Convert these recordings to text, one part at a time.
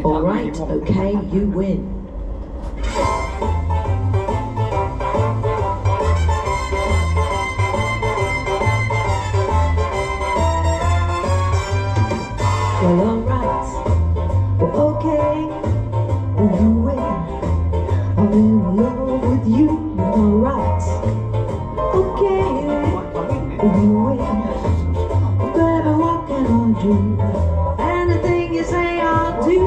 All right, okay, you win. Well, all right, well, okay, well, you win. I'm in love with you. All right, okay, well, you win. Baby, what can I do? Anything you say, I'll do.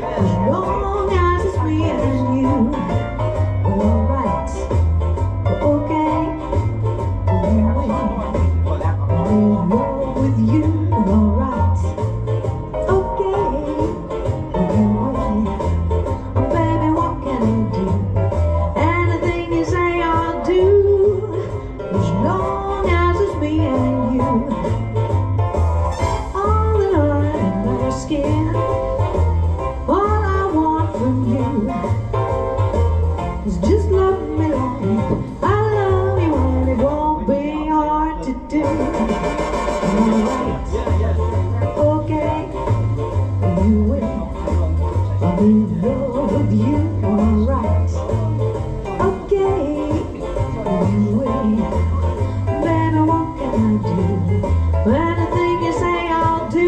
As long as it's me and you. Well, all right, well, okay, well, you win. I'm in love with you. All right, okay, well, you win. Baby, what can I do? Anything you say, I'll do. As long as it's me and you. All that I am asking, all I want from you is just love me like I love you, and it won't be hard to do. Alright, okay, you win. I'm in love with you. Alright, okay, you win. Baby, what can I do? Anything you say, I'll do.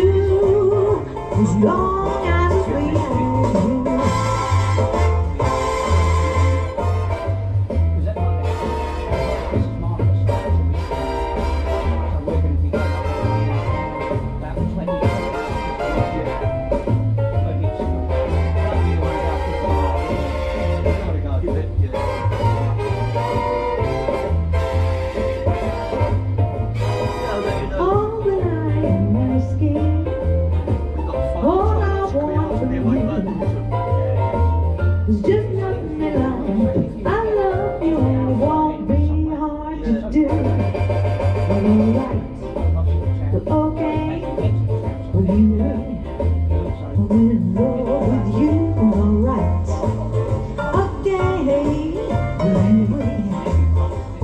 As long as it's me and you. All that I am asking, all I want from you is just love me like I love you, and it won't be hard to do. Alright, but okay, well, you win. I'm in love with you. Alright, okay, well, you win.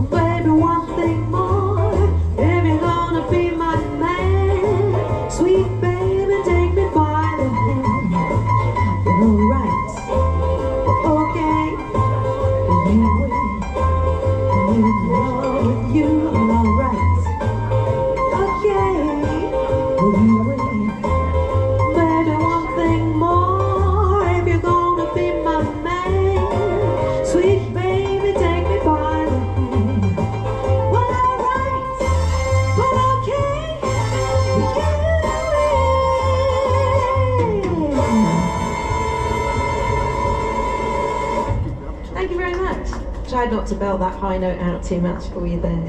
Baby, one thing more, if you're gonna be my man, sweet baby, take me by the hand. Alright, okay, you win. I'm in love with you. Alright, okay, you win. Baby, one thing more, if you're gonna be my man, sweet baby, take me by the hand. Well, alright, well, okay, you win. Thank you very much. Tried not to belt that high note out too much for you there.